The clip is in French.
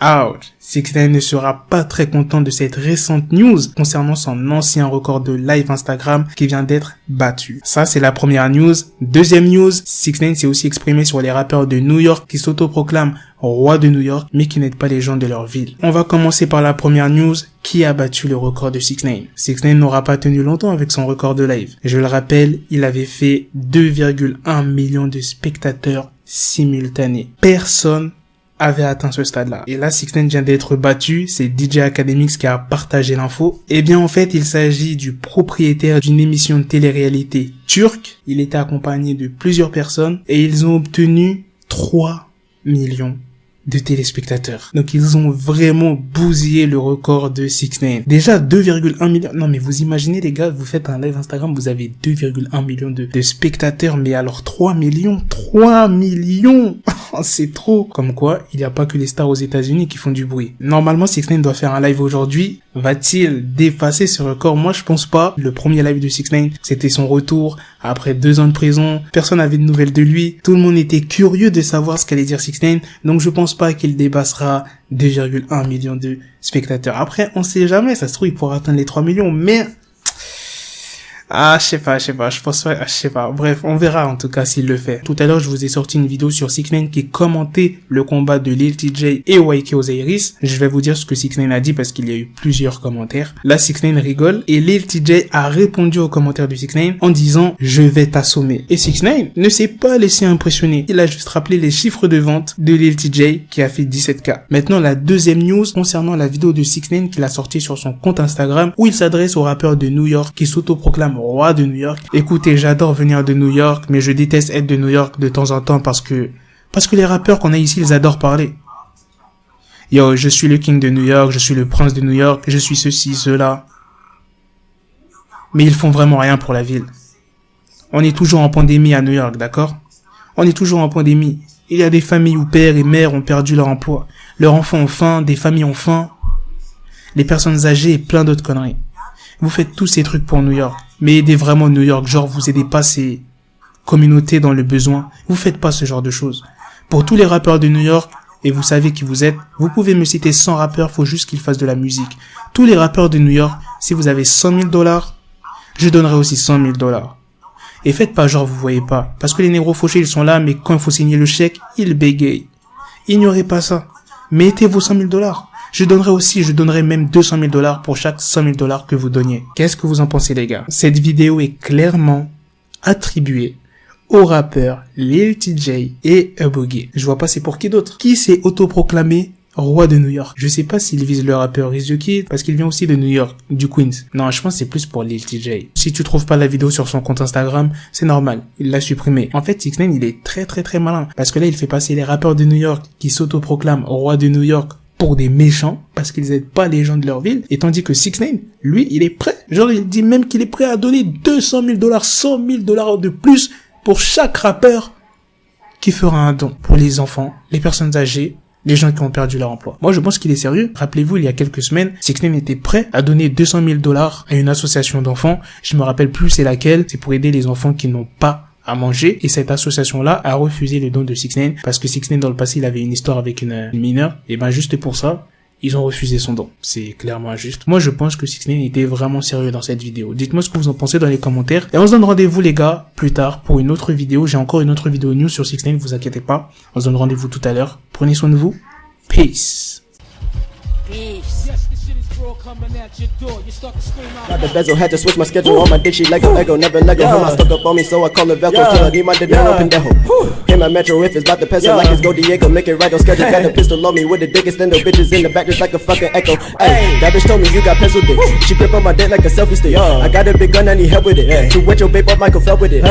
Ouch. 6ix9ine ne sera pas très content de cette récente news concernant son ancien record de live Instagram qui vient d'être battu. Ça, c'est la première news. Deuxième news, 6ix9ine s'est aussi exprimé sur les rappeurs de New York qui s'autoproclament roi de New York, mais qui n'aident pas les gens de leur ville. On va commencer par la première news. Qui a battu le record de 6ix9ine? 6ix9ine n'aura pas tenu longtemps avec son record de live. Je le rappelle, il avait fait 2,1 millions de spectateurs simultanés. Personne avait atteint ce stade-là. Et là, 6ix9ine vient d'être battu. C'est DJ Academics qui a partagé l'info. Eh bien, en fait, il s'agit du propriétaire d'une émission de télé-réalité turque. Il était accompagné de plusieurs personnes et ils ont obtenu 3 millions de téléspectateurs. Donc ils ont vraiment bousillé le record de 6ix9ine. Déjà 2,1 millions. Non mais vous imaginez les gars, vous faites un live Instagram, vous avez 2,1 millions de spectateurs, mais alors 3 millions c'est trop. Comme quoi, il n'y a pas que les stars aux États-Unis qui font du bruit. Normalement, 6ix9ine doit faire un live aujourd'hui. Va-t-il dépasser ce record? Moi, je pense pas. Le premier live de 6ix9ine, c'était son retour après 2 ans de prison. Personne n'avait de nouvelles de lui. Tout le monde était curieux de savoir ce qu'allait dire 6ix9ine. Donc, je pense pas qu'il dépassera 2,1 millions de spectateurs. Après, on sait jamais. Ça se trouve, il pourra atteindre les 3 millions, mais je sais pas, je pense pas, je sais pas. Bref, on verra en tout cas s'il le fait. Tout à l'heure, je vous ai sorti une vidéo sur 6ix9ine qui commentait le combat de Lil TJay et YK Osiris. Je vais vous dire ce que 6ix9ine a dit parce qu'il y a eu plusieurs commentaires. Là, 6ix9ine rigole et Lil TJay a répondu aux commentaires de 6ix9ine en disant « Je vais t'assommer ». Et 6ix9ine ne s'est pas laissé impressionner. Il a juste rappelé les chiffres de vente de Lil TJay qui a fait 17K. Maintenant, la deuxième news concernant la vidéo de 6ix9ine qu'il a sortie sur son compte Instagram où il s'adresse aux rappeurs de New York qui s'autoproclament roi de New York. Écoutez, j'adore venir de New York, mais je déteste être de New York de temps en temps parce que les rappeurs qu'on a ici, ils adorent parler. Yo, je suis le king de New York, je suis le prince de New York, je suis ceci, cela. Mais ils font vraiment rien pour la ville. On est toujours en pandémie à New York, d'accord? On est toujours en pandémie. Il y a des familles où pères et mères ont perdu leur emploi. Leurs enfants ont faim, des familles ont faim. Les personnes âgées et plein d'autres conneries. Vous faites tous ces trucs pour New York. Mais aidez vraiment New York. Genre, vous aidez pas ces communautés dans le besoin. Vous faites pas ce genre de choses. Pour tous les rappeurs de New York, et vous savez qui vous êtes, vous pouvez me citer 100 rappeurs, faut juste qu'ils fassent de la musique. Tous les rappeurs de New York, si vous avez $100 000, je donnerai aussi $100 000. Et faites pas genre vous voyez pas. Parce que les négros fauchés, ils sont là, mais quand il faut signer le chèque, ils bégayent. Ignorez pas ça. Mettez vos $100 000. Je donnerai même $200 000 pour chaque $100 000 que vous donniez. Qu'est-ce que vous en pensez, les gars? Cette vidéo est clairement attribuée aux rappeurs Lil TJay et Boogie. Je vois pas c'est pour qui d'autre. Qui s'est autoproclamé roi de New York? Je sais pas s'il vise le rappeur Riz the Kid parce qu'il vient aussi de New York, du Queens. Non, je pense que c'est plus pour Lil TJay. Si tu trouves pas la vidéo sur son compte Instagram, c'est normal. Il l'a supprimé. En fait, 6ix9ine, il est très malin parce que là, il fait passer les rappeurs de New York qui s'autoproclament roi de New York pour des méchants, parce qu'ils aident pas les gens de leur ville, et tandis que 6ix9ine, lui, il est prêt. Genre, il dit même qu'il est prêt à donner $200 000, $100 000 de plus pour chaque rappeur qui fera un don pour les enfants, les personnes âgées, les gens qui ont perdu leur emploi. Moi, je pense qu'il est sérieux. Rappelez-vous, il y a quelques semaines, 6ix9ine était prêt à donner $200 000 à une association d'enfants. Je me rappelle plus c'est laquelle. C'est pour aider les enfants qui n'ont pas à manger, et cette association-là a refusé le don de 6ix9ine parce que 6ix9ine dans le passé il avait une histoire avec une mineure, et ben juste pour ça ils ont refusé son don. C'est clairement injuste. Moi je pense que 6ix9ine était vraiment sérieux dans cette vidéo. Dites-moi ce que vous en pensez dans les commentaires, et on se donne rendez-vous les gars plus tard pour une autre vidéo. J'ai encore une autre vidéo news sur 6ix9ine, vous inquiétez pas. On se donne rendez-vous tout à l'heure. Prenez soin de vous. Peace. Got the bezel, had to switch my schedule. On my dick, she Lego, never Lego. Him, I stuck up on me, so I call it Velcro. Till I need my dinero pendejo. Him, my metro, if it's about to peso, like it's Go Diego, make it right on schedule. Got the pistol on me with the dick, extend the bitches in the back just like a fucking echo. Ayy, that bitch told me you got pencil dick. She grip on my dick like a selfie stick. I got a big gun, I need help with it. To wet your babe up, Michael fell with it.